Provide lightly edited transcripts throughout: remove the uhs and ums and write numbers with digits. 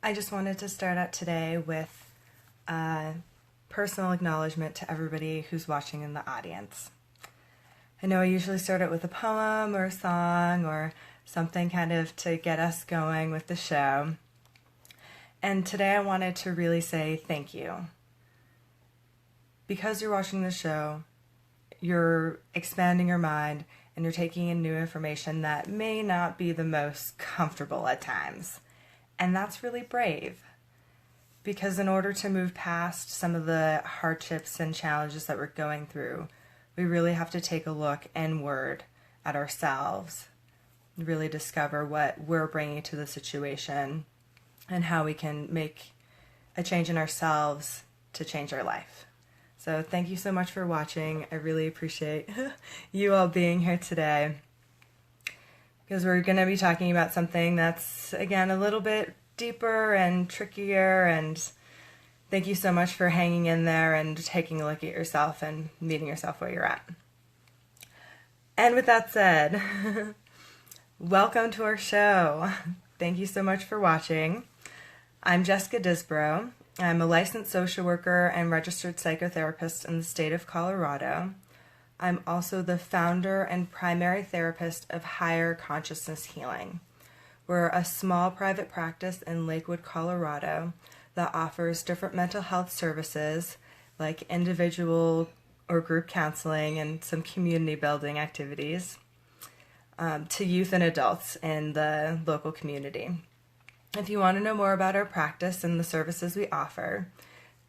I just wanted to start out today with a personal acknowledgement to everybody who's watching in the audience. I know I usually start out with a poem or a song or something kind of to get us going with the show. And today I wanted to really say thank you. Because you're watching the show, you're expanding your mind and you're taking in new information that may not be the most comfortable at times. And that's really brave. Because in order to move past some of the hardships and challenges that we're going through, we really have to take a look inward at ourselves, really discover what we're bringing to the situation and how we can make a change in ourselves to change our life. So thank you so much for watching. I really appreciate you all being here today, because we're going to be talking about something that's, again, a little bit deeper and trickier, and thank you so much for hanging in there and taking a look at yourself and meeting yourself where you're at. And with that said, welcome to our show. Thank you so much for watching. I'm Jessica Disbrow. I'm a licensed social worker and registered psychotherapist in the state of Colorado. I'm also the founder and primary therapist of Higher Consciousness Healing. We're a small private practice in Lakewood, Colorado that offers different mental health services like individual or group counseling and some community building activities to youth and adults in the local community. If you want to know more about our practice and the services we offer,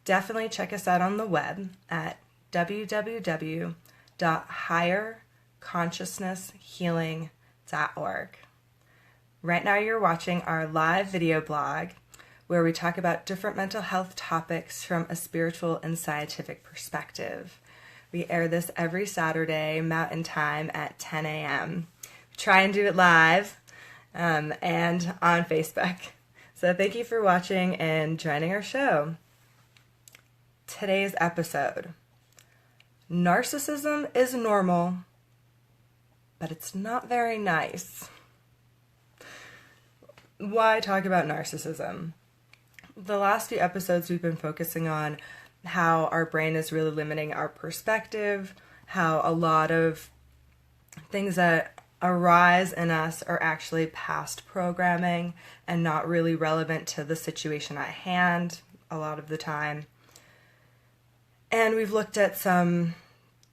definitely check us out on the web at www.higherconsciousnesshealing.org. Right now you're watching our live video blog where we talk about different mental health topics from a spiritual and scientific perspective. We air this every Saturday, Mountain Time at 10 a.m. We try and do it live and on Facebook. So thank you for watching and joining our show. Today's episode. Narcissism is normal, but it's not very nice. Why talk about narcissism? The last few episodes we've been focusing on how our brain is really limiting our perspective, how a lot of things that arise in us are actually past programming and not really relevant to the situation at hand a lot of the time. And we've looked at some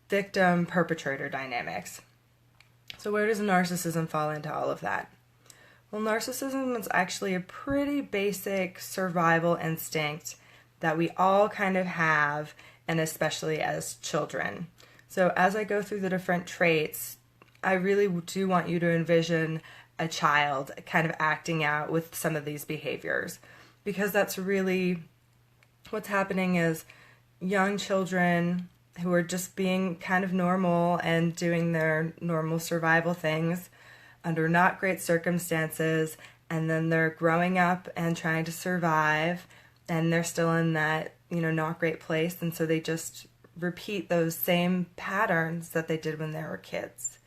victim-perpetrator dynamics. So where does narcissism fall into all of that? Well, narcissism is actually a pretty basic survival instinct that we all kind of have, and especially as children. So as I go through the different traits, I really do want you to envision a child kind of acting out with some of these behaviors, because that's really what's happening is young children who are just being kind of normal and doing their normal survival things under not great circumstances, and then they're growing up and trying to survive, and they're still in that, not great place, and so they just repeat those same patterns that they did when they were kids.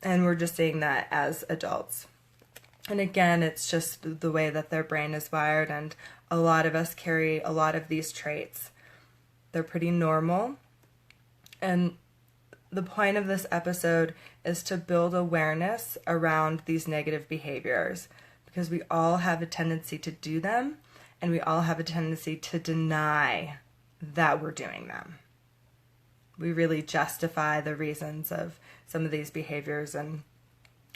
And we're just seeing that as adults. And again, it's just the way that their brain is wired, and a lot of us carry a lot of these traits. They're pretty normal. And the point of this episode is to build awareness around these negative behaviors, because we all have a tendency to do them, and we all have a tendency to deny that we're doing them. We really justify the reasons of some of these behaviors, and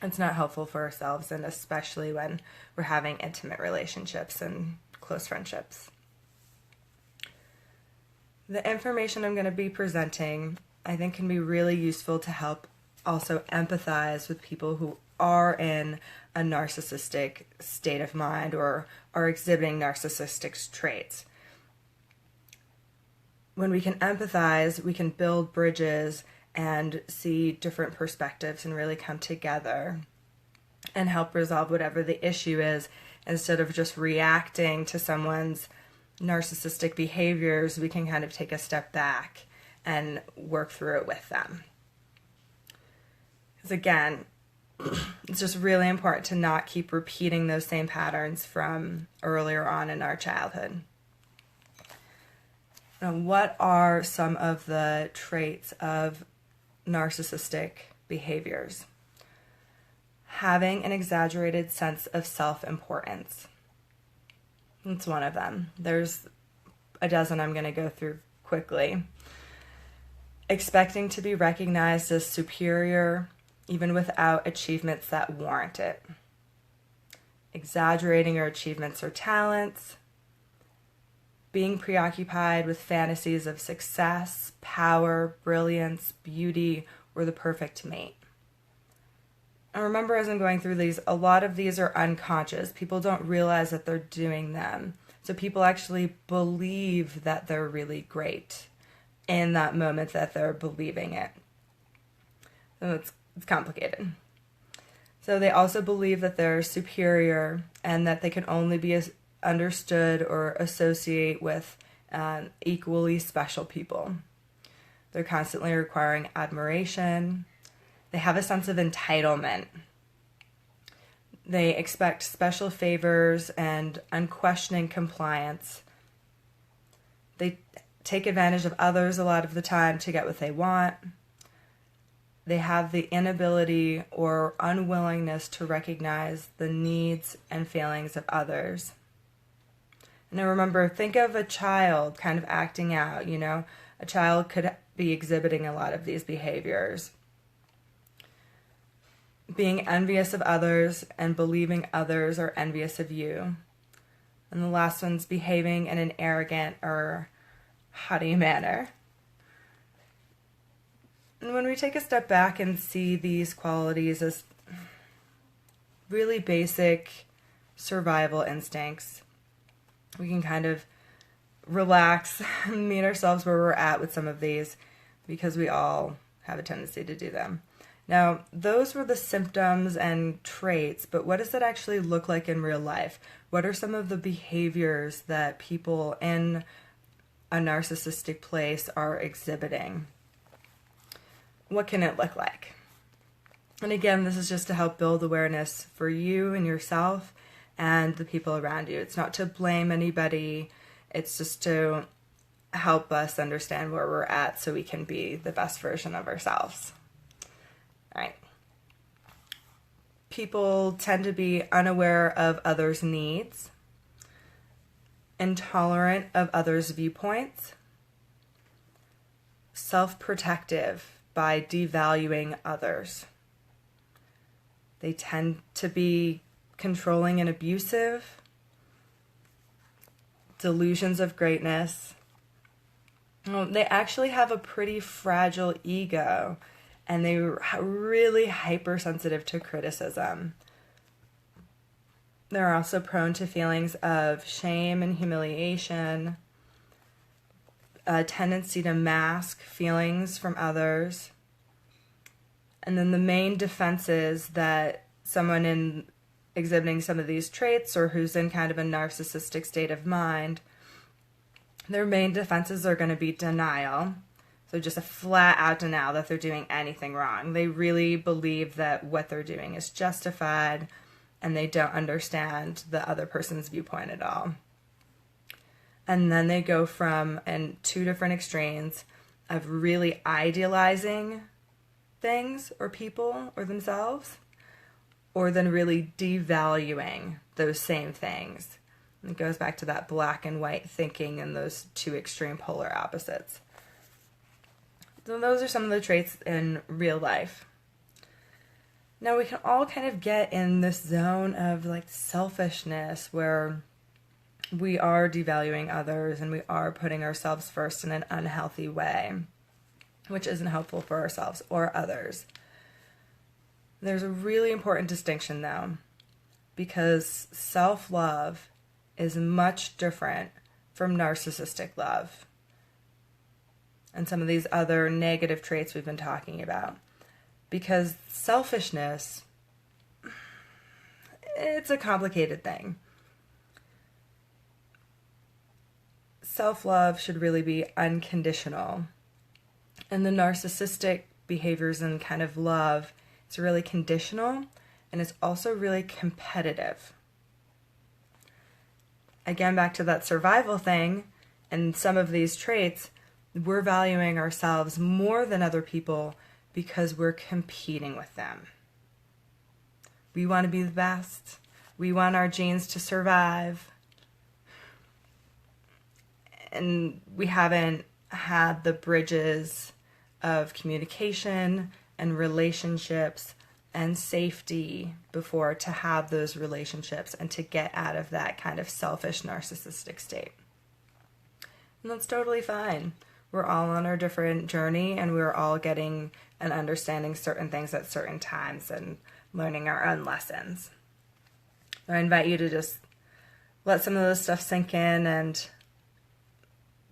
it's not helpful for ourselves, and especially when we're having intimate relationships and close friendships. The information I'm going to be presenting, I think, can be really useful to help also empathize with people who are in a narcissistic state of mind or are exhibiting narcissistic traits. When we can empathize, we can build bridges and see different perspectives and really come together and help resolve whatever the issue is. Instead of just reacting to someone's narcissistic behaviors, we can kind of take a step back and work through it with them. Because again, it's just really important to not keep repeating those same patterns from earlier on in our childhood. Now, what are some of the traits of narcissistic behaviors? Having an exaggerated sense of self-importance. It's one of them. There's a dozen I'm going to go through quickly. Expecting to be recognized as superior, even without achievements that warrant it. Exaggerating your achievements or talents. Being preoccupied with fantasies of success, power, brilliance, beauty, or the perfect mate. And remember, as I'm going through these, a lot of these are unconscious. People don't realize that they're doing them. So people actually believe that they're really great in that moment that they're believing it. So it's complicated. So they also believe that they're superior and that they can only be understood or associate with equally special people. They're constantly requiring admiration. They have a sense of entitlement. They expect special favors and unquestioning compliance. They take advantage of others a lot of the time to get what they want. They have the inability or unwillingness to recognize the needs and feelings of others. Now remember, think of a child kind of acting out, A child could be exhibiting a lot of these behaviors. Being envious of others and believing others are envious of you. And the last one's behaving in an arrogant or haughty manner. And when we take a step back and see these qualities as really basic survival instincts, we can kind of relax and meet ourselves where we're at with some of these, because we all have a tendency to do them. Now, those were the symptoms and traits, but what does it actually look like in real life? What are some of the behaviors that people in a narcissistic place are exhibiting? What can it look like? And again, this is just to help build awareness for you and yourself and the people around you. It's not to blame anybody. It's just to help us understand where we're at so we can be the best version of ourselves. All right. People tend to be unaware of others' needs, intolerant of others' viewpoints, self-protective by devaluing others. They tend to be controlling and abusive, delusions of greatness. They actually have a pretty fragile ego, and they're really hypersensitive to criticism. They're also prone to feelings of shame and humiliation, a tendency to mask feelings from others. And then the main defenses that someone in exhibiting some of these traits, or who's in kind of a narcissistic state of mind, their main defenses are going to be denial. So just a flat out denial that they're doing anything wrong. They really believe that what they're doing is justified, and they don't understand the other person's viewpoint at all. And then they go from in two different extremes of really idealizing things or people or themselves, or then really devaluing those same things. And it goes back to that black and white thinking and those two extreme polar opposites. So those are some of the traits in real life. Now we can all kind of get in this zone of like selfishness where we are devaluing others and we are putting ourselves first in an unhealthy way, which isn't helpful for ourselves or others. There's a really important distinction though, because self-love is much different from narcissistic love and some of these other negative traits we've been talking about. Because selfishness, it's a complicated thing. Self-love should really be unconditional. And the narcissistic behaviors and kind of love It's really conditional, and it's also really competitive. Again, back to that survival thing, and some of these traits, we're valuing ourselves more than other people because we're competing with them. We want to be the best. We want our genes to survive. And we haven't had the bridges of communication and relationships and safety before to have those relationships and to get out of that kind of selfish narcissistic state. And that's totally fine. We're all on our different journey, and we're all getting and understanding certain things at certain times and learning our own lessons. I invite you to just let some of this stuff sink in and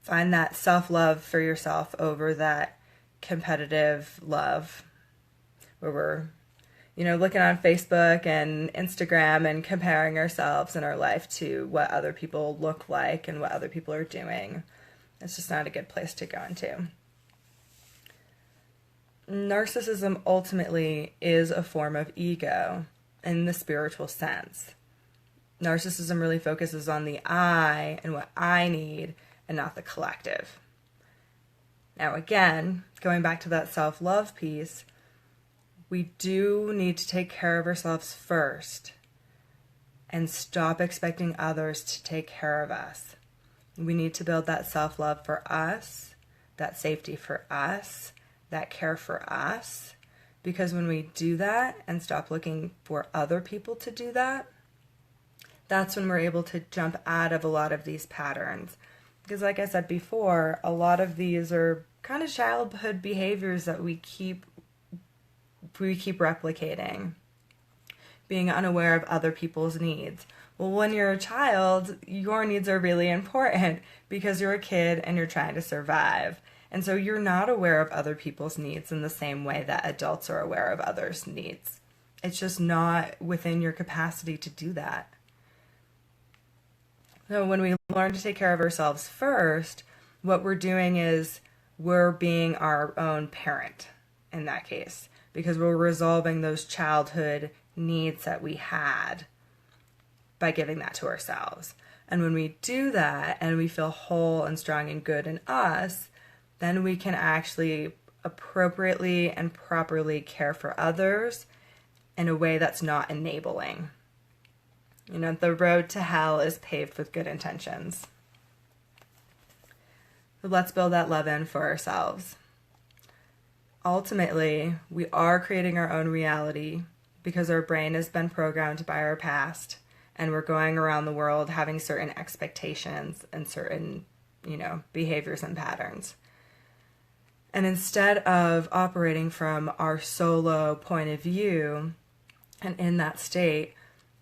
find that self-love for yourself over that competitive love where we're, looking on Facebook and Instagram and comparing ourselves in our life to what other people look like and what other people are doing. It's just not a good place to go into. Narcissism ultimately is a form of ego in the spiritual sense. Narcissism really focuses on the I and what I need and not the collective. Now again, going back to that self-love piece, we do need to take care of ourselves first and stop expecting others to take care of us. We need to build that self-love for us, that safety for us, that care for us, because when we do that and stop looking for other people to do that, that's when we're able to jump out of a lot of these patterns. Because like I said before, a lot of these are kind of childhood behaviors that we keep replicating. Being unaware of other people's needs. Well, when you're a child, your needs are really important because you're a kid and you're trying to survive. And so you're not aware of other people's needs in the same way that adults are aware of others' needs. It's just not within your capacity to do that. So when we learn to take care of ourselves first, what we're doing is we're being our own parent in that case, because we're resolving those childhood needs that we had by giving that to ourselves. And when we do that and we feel whole and strong and good in us, then we can actually appropriately and properly care for others in a way that's not enabling. The road to hell is paved with good intentions. So let's build that love in for ourselves. Ultimately, we are creating our own reality because our brain has been programmed by our past, and we're going around the world having certain expectations and certain, behaviors and patterns. And instead of operating from our solo point of view and in that state,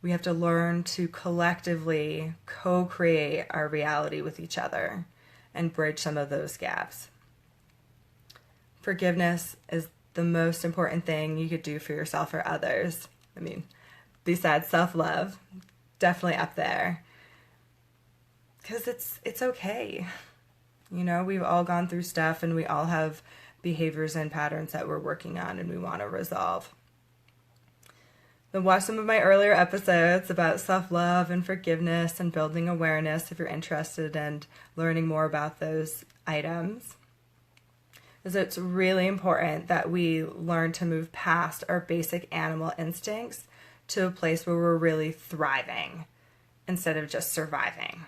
we have to learn to collectively co-create our reality with each other and bridge some of those gaps. Forgiveness is the most important thing you could do for yourself or others. Besides self-love, definitely up there. Because it's okay. We've all gone through stuff and we all have behaviors and patterns that we're working on and we want to resolve. Then watch some of my earlier episodes about self-love and forgiveness and building awareness if you're interested in learning more about those items. Because it's really important that we learn to move past our basic animal instincts to a place where we're really thriving instead of just surviving.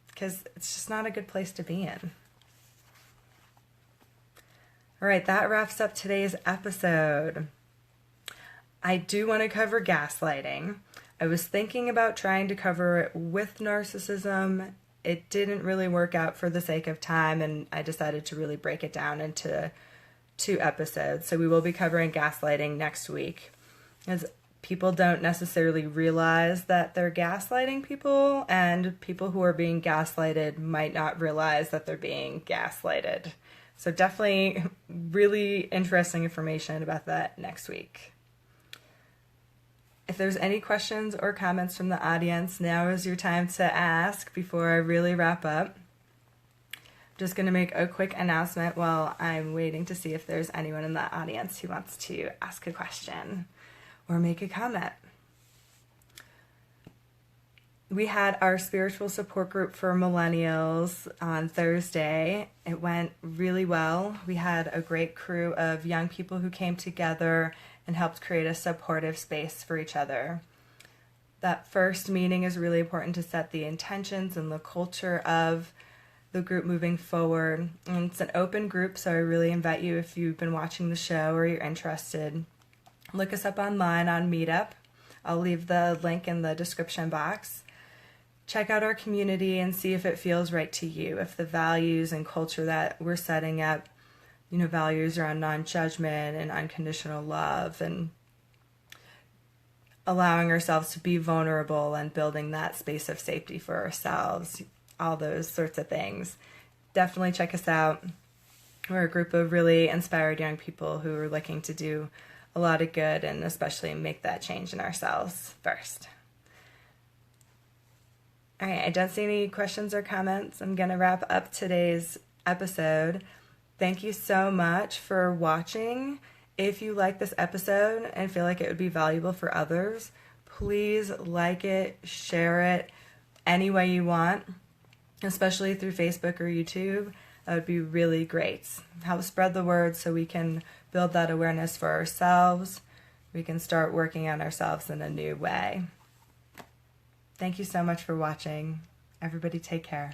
Because it's just not a good place to be in. All right, that wraps up today's episode. I do want to cover gaslighting. I was thinking about trying to cover it with narcissism. It didn't really work out for the sake of time, and I decided to really break it down into 2 episodes. So we will be covering gaslighting next week, as people don't necessarily realize that they're gaslighting people, and people who are being gaslighted might not realize that they're being gaslighted. So definitely really interesting information about that next week. If there's any questions or comments from the audience, now is your time to ask before I really wrap up. Just going to make a quick announcement while I'm waiting to see if there's anyone in the audience who wants to ask a question or make a comment. We had our spiritual support group for Millennials on Thursday. It went really well. We had a great crew of young people who came together and helped create a supportive space for each other. That first meeting is really important to set the intentions and the culture of the group moving forward. And it's an open group, so I really invite you, if you've been watching the show or you're interested, look us up online on Meetup. I'll leave the link in the description box. Check out our community and see if it feels right to you, if the values and culture that we're setting up, values around non-judgment and unconditional love and allowing ourselves to be vulnerable and building that space of safety for ourselves, all those sorts of things. Definitely check us out. We're a group of really inspired young people who are looking to do a lot of good and especially make that change in ourselves first. All right, I don't see any questions or comments. I'm going to wrap up today's episode. Thank you so much for watching. If you like this episode and feel like it would be valuable for others, please like it, share it any way you want, especially through Facebook or YouTube. That would be really great. Help spread the word so we can build that awareness for ourselves. We can start working on ourselves in a new way. Thank you so much for watching. Everybody take care.